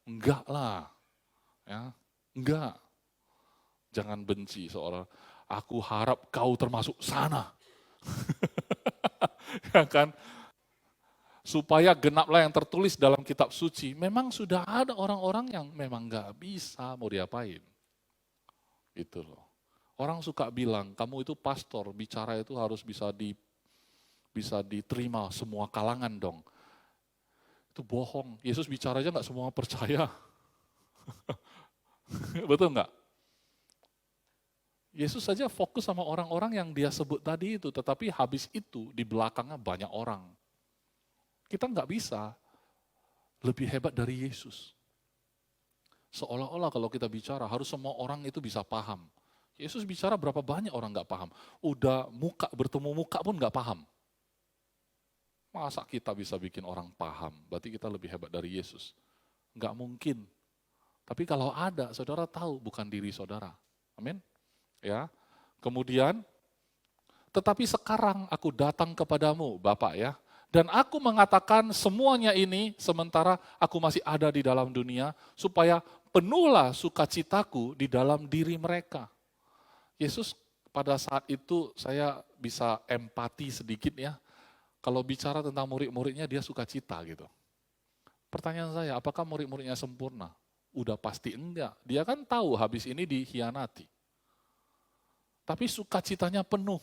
Enggak lah. Ya, enggak. Jangan benci seorang. Aku harap kau termasuk sana. Ya kan? Supaya genaplah yang tertulis dalam kitab suci. Memang sudah ada orang-orang yang memang nggak bisa mau diapain. Gitu loh. Orang suka bilang, kamu itu pastor, bicara itu harus bisa diterima semua kalangan dong. Itu bohong. Yesus bicara aja nggak semua percaya. Betul nggak? Yesus saja fokus sama orang-orang yang dia sebut tadi itu, tetapi habis itu di belakangnya banyak orang. Kita nggak bisa lebih hebat dari Yesus. Seolah-olah kalau kita bicara harus semua orang itu bisa paham. Yesus bicara berapa banyak orang nggak paham. Udah bertemu muka pun nggak paham. Masa kita bisa bikin orang paham? Berarti kita lebih hebat dari Yesus. Nggak mungkin. Tapi kalau ada, saudara tahu bukan diri saudara. Amin. Ya. Kemudian, tetapi sekarang aku datang kepadamu, Bapak ya. Dan aku mengatakan semuanya ini sementara aku masih ada di dalam dunia, supaya penuhlah sukacitaku di dalam diri mereka. Yesus pada saat itu saya bisa empati sedikit ya, kalau bicara tentang murid-muridnya dia sukacita gitu. Pertanyaan saya, apakah murid-muridnya sempurna? Udah pasti enggak, dia kan tahu habis ini dikhianati. Tapi sukacitanya penuh.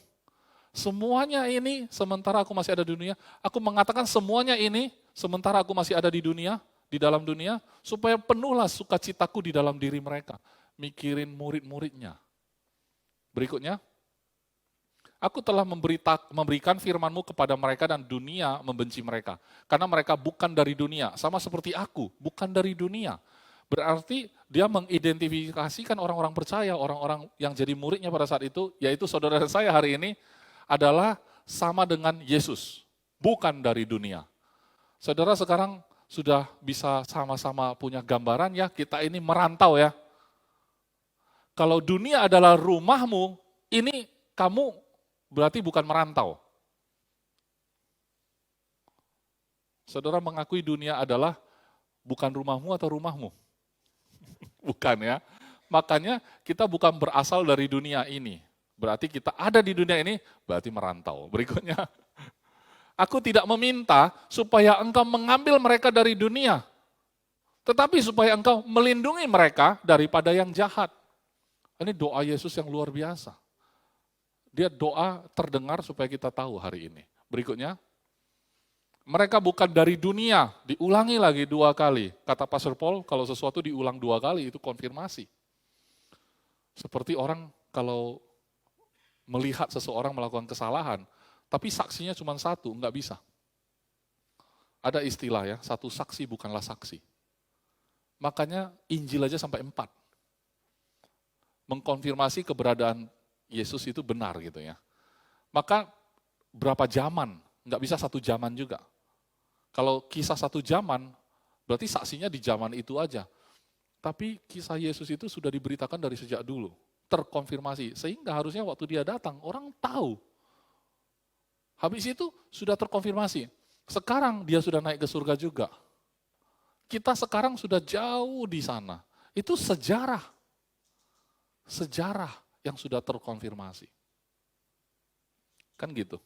Semuanya ini sementara aku masih ada di dunia, aku mengatakan semuanya ini sementara aku masih ada di dunia, di dalam dunia, supaya penuhlah sukacitaku di dalam diri mereka. Mikirin murid-muridnya. Berikutnya, aku telah memberikan firman-Mu kepada mereka dan dunia membenci mereka. Karena mereka bukan dari dunia, sama seperti aku, bukan dari dunia. Berarti dia mengidentifikasikan orang-orang percaya, orang-orang yang jadi muridnya pada saat itu, yaitu saudara saya hari ini, adalah sama dengan Yesus, bukan dari dunia. Saudara sekarang sudah bisa sama-sama punya gambaran ya, kita ini merantau ya. Kalau dunia adalah rumahmu, ini kamu berarti bukan merantau. Saudara mengakui dunia adalah bukan rumahmu atau rumahmu? Bukan ya. Makanya kita bukan berasal dari dunia ini. Berarti kita ada di dunia ini, berarti merantau. Berikutnya, aku tidak meminta supaya engkau mengambil mereka dari dunia, tetapi supaya engkau melindungi mereka daripada yang jahat. Ini doa Yesus yang luar biasa. Dia doa terdengar supaya kita tahu hari ini. Berikutnya, Mereka bukan dari dunia, diulangi lagi 2 kali. Kata Pastor Paul, kalau sesuatu diulang 2 kali itu konfirmasi. Seperti orang kalau melihat seseorang melakukan kesalahan, tapi saksinya cuma satu, nggak bisa. Ada istilah ya, satu saksi bukanlah saksi. Makanya Injil aja sampai 4. Mengkonfirmasi keberadaan Yesus itu benar gitu ya. Maka berapa zaman? Nggak bisa 1 zaman juga. Kalau kisah 1 zaman, berarti saksinya di zaman itu aja. Tapi kisah Yesus itu sudah diberitakan dari sejak dulu, terkonfirmasi. Sehingga harusnya waktu dia datang, orang tahu. Habis itu sudah terkonfirmasi. Sekarang dia sudah naik ke surga juga. Kita sekarang sudah jauh di sana. Itu sejarah. Sejarah yang sudah terkonfirmasi. Kan gitu.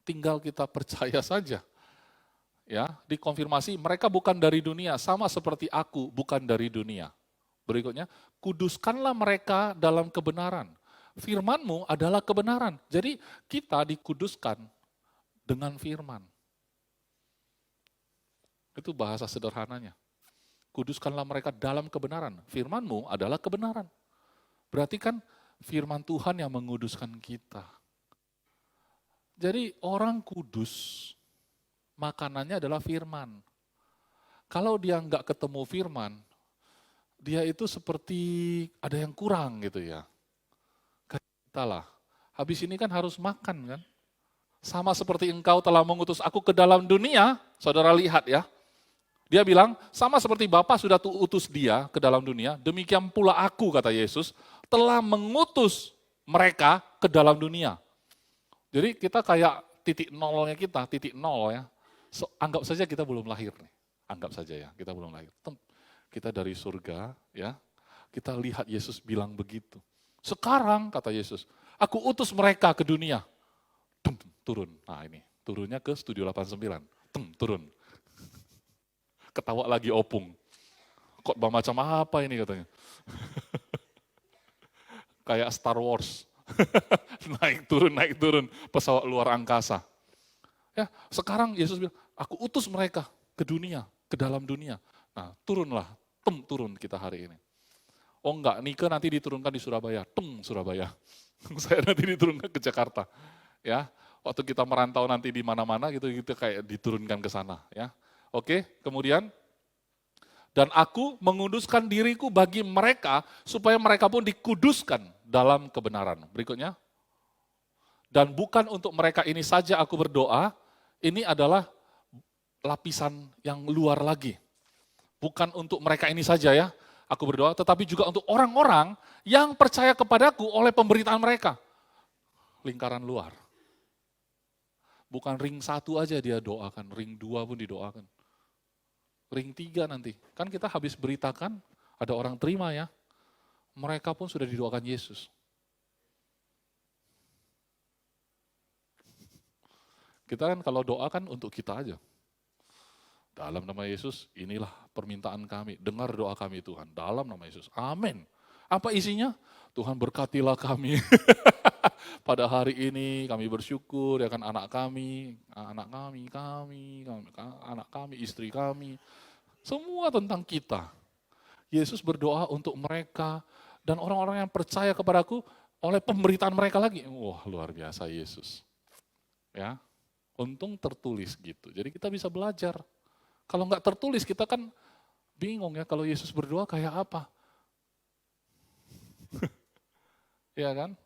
Tinggal kita percaya saja. Ya, dikonfirmasi mereka bukan dari dunia, sama seperti aku bukan dari dunia. Berikutnya, kuduskanlah mereka dalam kebenaran. Firman-Mu adalah kebenaran. Jadi kita dikuduskan dengan firman. Itu bahasa sederhananya. Kuduskanlah mereka dalam kebenaran. Firman-Mu adalah kebenaran. Berarti kan firman Tuhan yang menguduskan kita. Jadi orang kudus, makanannya adalah firman. Kalau dia nggak ketemu firman, dia itu seperti ada yang kurang gitu ya. Kayak kita lah, habis ini kan harus makan kan. Sama seperti engkau telah mengutus aku ke dalam dunia, saudara lihat ya. Dia bilang, sama seperti Bapa sudah utus dia ke dalam dunia, demikian pula aku, kata Yesus, telah mengutus mereka ke dalam dunia. Jadi kita kayak titik nolnya kita, titik nol ya. Anggap saja kita belum lahir nih. Anggap saja ya, kita belum lahir. Kita dari surga ya, kita lihat Yesus bilang begitu. Sekarang kata Yesus, aku utus mereka ke dunia. Turun. Nah ini, turunnya ke Studio 89. Turun. Ketawa lagi opung. Khotbah macam apa ini katanya. Kayak Star Wars. naik turun pesawat luar angkasa. Ya, sekarang Yesus bilang, aku utus mereka ke dunia, ke dalam dunia. Nah, turunlah, turun kita hari ini. Oh enggak, Nike nanti diturunkan di Surabaya, Surabaya. Saya nanti diturunkan ke Jakarta. Ya, waktu kita merantau nanti di mana-mana gitu kayak diturunkan ke sana, ya. Oke, kemudian dan aku menguduskan diriku bagi mereka supaya mereka pun dikuduskan dalam kebenaran. Berikutnya. Dan bukan untuk mereka ini saja aku berdoa, ini adalah lapisan yang luar lagi. Bukan untuk mereka ini saja ya, aku berdoa, tetapi juga untuk orang-orang yang percaya kepadaku oleh pemberitaan mereka. Lingkaran luar. Bukan ring 1 aja dia doakan, ring 2 pun didoakan. Ring 3 nanti, kan kita habis beritakan, ada orang terima ya, mereka pun sudah didoakan Yesus. Kita kan kalau doa kan untuk kita aja. Dalam nama Yesus, inilah permintaan kami. Dengar doa kami Tuhan. Dalam nama Yesus. Amin. Apa isinya? Tuhan berkatilah kami. Pada hari ini kami bersyukur ya kan anak kami, anak kami, istri kami. Semua tentang kita. Yesus berdoa untuk mereka dan orang-orang yang percaya kepadaku oleh pemberitaan mereka lagi. Wah, luar biasa Yesus. Ya. Untung tertulis gitu. Jadi kita bisa belajar. Kalau nggak tertulis kita kan bingung ya kalau Yesus berdoa kayak apa. Ya kan?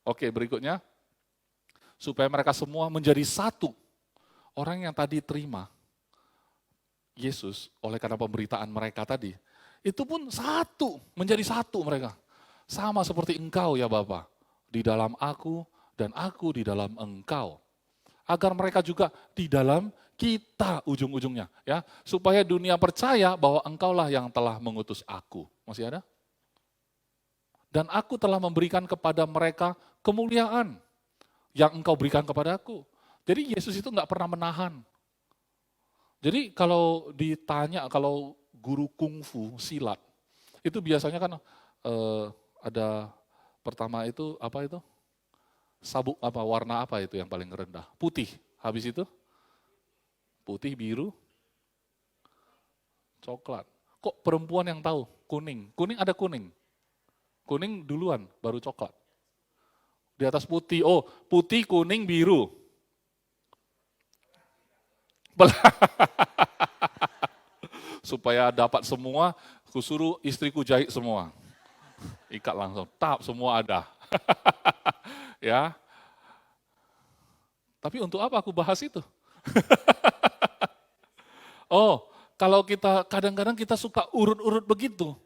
Oke, berikutnya. Supaya mereka semua menjadi satu. Orang yang tadi terima Yesus oleh karena pemberitaan mereka tadi. Itu pun satu, menjadi satu mereka. Sama seperti engkau ya Bapa. Di dalam aku dan aku di dalam engkau. Agar mereka juga di dalam kita ujung-ujungnya. Ya, supaya dunia percaya bahwa engkaulah yang telah mengutus aku. Masih ada? Dan aku telah memberikan kepada mereka kemuliaan yang engkau berikan kepadaku. Jadi Yesus itu nggak pernah menahan. Jadi kalau ditanya, kalau guru kungfu, silat, itu biasanya kan ada pertama itu apa itu? Sabuk apa, warna apa itu yang paling rendah? Putih. Habis itu Putih, biru, coklat. Kok perempuan yang tahu? Kuning. Kuning ada kuning. Kuning duluan, baru coklat. Di atas putih, oh putih, kuning, biru. Supaya dapat semua, kusuruh istriku jahit semua. Ikat langsung, tap semua ada. Ya. Tapi untuk apa aku bahas itu? Oh, kalau kita kadang-kadang kita suka urut-urut begitu.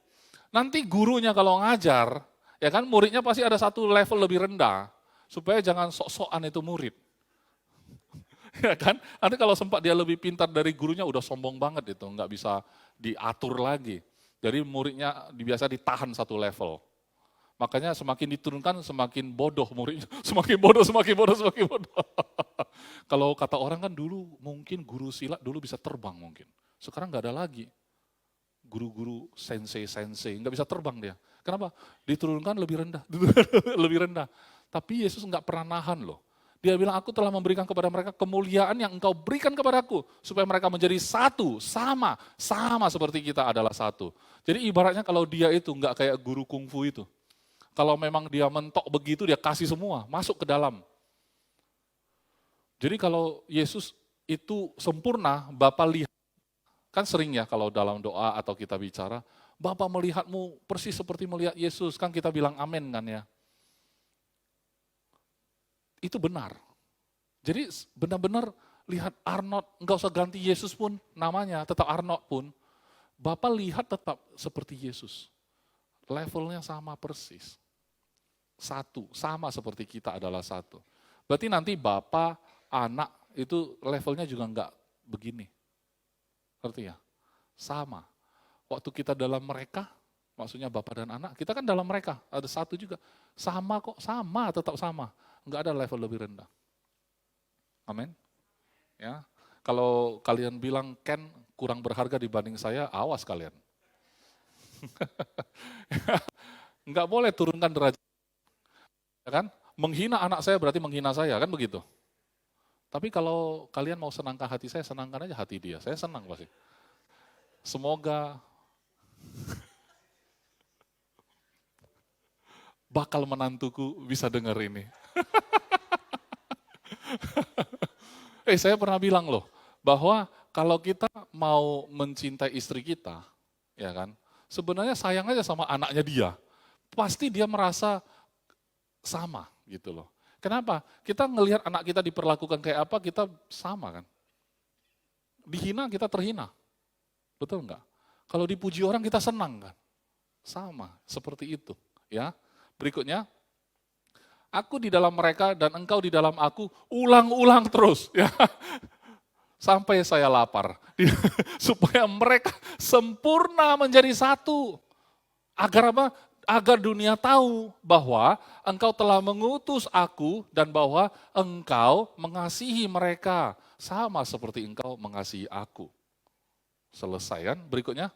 Nanti gurunya kalau ngajar, ya kan muridnya pasti ada satu level lebih rendah. Supaya jangan sok-sokan itu murid. Ya kan? Nanti kalau sempat dia lebih pintar dari gurunya udah sombong banget itu, nggak bisa diatur lagi. Jadi muridnya biasa ditahan satu level. Makanya semakin diturunkan semakin bodoh muridnya, semakin bodoh, semakin bodoh, semakin bodoh. Kalau kata orang kan dulu mungkin guru silat dulu bisa terbang mungkin. Sekarang nggak ada lagi. Guru-guru sensei, nggak bisa terbang dia. Kenapa? Diturunkan lebih rendah, lebih rendah. Tapi Yesus nggak pernah nahan loh. Dia bilang, aku telah memberikan kepada mereka kemuliaan yang engkau berikan kepadaku. Supaya mereka menjadi satu, sama seperti kita adalah satu. Jadi ibaratnya kalau dia itu nggak kayak guru kungfu itu. Kalau memang dia mentok begitu, dia kasih semua, masuk ke dalam. Jadi kalau Yesus itu sempurna, Bapa lihat, kan sering ya kalau dalam doa atau kita bicara, Bapa melihatmu persis seperti melihat Yesus, kan kita bilang amin kan ya. Itu benar. Jadi benar-benar lihat Arnold, enggak usah ganti Yesus pun namanya, tetap Arnold pun, Bapa lihat tetap seperti Yesus. Levelnya sama persis. Satu, sama seperti kita adalah satu. Berarti nanti Bapa, anak itu levelnya juga enggak begini. Ngerti ya? Sama. Waktu kita dalam mereka, maksudnya Bapa dan anak, kita kan dalam mereka, ada satu juga. Sama kok, sama, tetap sama. Enggak ada level lebih rendah. Amin. Ya. Kalau kalian bilang Ken kurang berharga dibanding saya, awas kalian. Enggak boleh turunkan derajat. Ya kan? Menghina anak saya berarti menghina saya, kan begitu. Tapi kalau kalian mau senangkan hati saya, senangkan aja hati dia. Saya senang pasti. Semoga bakal menantuku bisa dengar ini. Saya pernah bilang loh, bahwa kalau kita mau mencintai istri kita, ya kan, sebenarnya sayang aja sama anaknya dia. Pasti dia merasa sama gitu loh. Kenapa? Kita ngelihat anak kita diperlakukan kayak apa, kita sama kan. Dihina, kita terhina. Betul enggak? Kalau dipuji orang, kita senang kan. Sama, seperti itu. Ya. Berikutnya, aku di dalam mereka dan engkau di dalam aku, ulang-ulang terus. Ya. Sampai saya lapar. Supaya mereka sempurna menjadi satu. Agar apa? Agar dunia tahu bahwa engkau telah mengutus aku dan bahwa engkau mengasihi mereka. Sama seperti engkau mengasihi aku. Selesai kan? Berikutnya.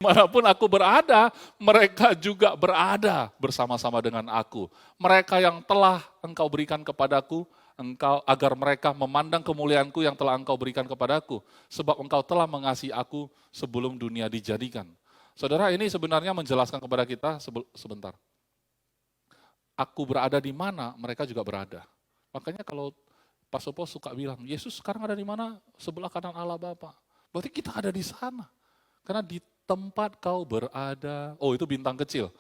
Manapun aku berada, mereka juga berada bersama-sama dengan aku. Mereka yang telah engkau berikan kepadaku, engkau agar mereka memandang kemuliaanku yang telah engkau berikan kepadaku. Sebab engkau telah mengasihi aku sebelum dunia dijadikan. Saudara, ini sebenarnya menjelaskan kepada kita sebentar. Aku berada di mana, mereka juga berada. Makanya kalau Pastor Paul suka bilang, Yesus sekarang ada di mana? Sebelah kanan Allah Bapa. Berarti kita ada di sana. Karena di tempat kau berada, oh itu bintang kecil.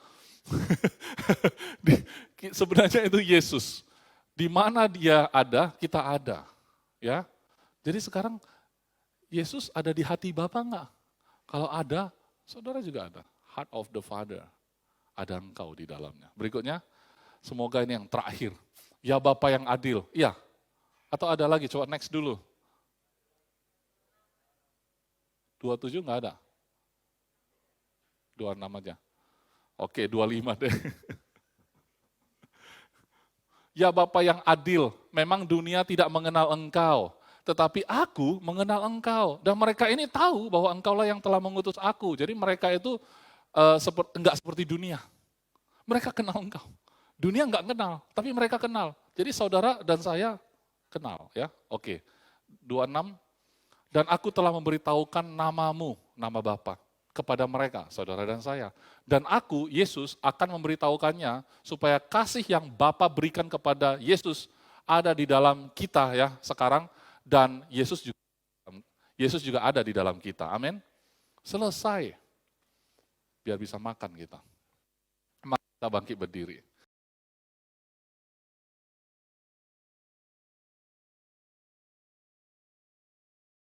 Sebenarnya itu Yesus. Di mana dia ada, kita ada. Ya. Jadi sekarang Yesus ada di hati Bapa enggak? Kalau ada, saudara juga ada. Heart of the Father. Ada engkau di dalamnya. Berikutnya, semoga ini yang terakhir. Ya Bapa yang adil. Iya. Atau ada lagi, coba next dulu. 27 enggak ada? 26 aja. Oke, 25 deh. Ya Bapa yang adil, memang dunia tidak mengenal engkau. Tetapi aku mengenal engkau. Dan mereka ini tahu bahwa engkaulah yang telah mengutus aku. Jadi mereka itu enggak seperti dunia. Mereka kenal engkau. Dunia enggak kenal, tapi mereka kenal. Jadi saudara dan saya kenal. Ya, oke. 26, Dan aku telah memberitahukan namamu, nama Bapa, kepada mereka, saudara dan saya. Dan aku, Yesus, akan memberitahukannya supaya kasih yang Bapa berikan kepada Yesus ada di dalam kita ya sekarang, dan Yesus juga ada di dalam kita. Amin. Selesai. Biar bisa makan kita. Mari kita bangkit berdiri.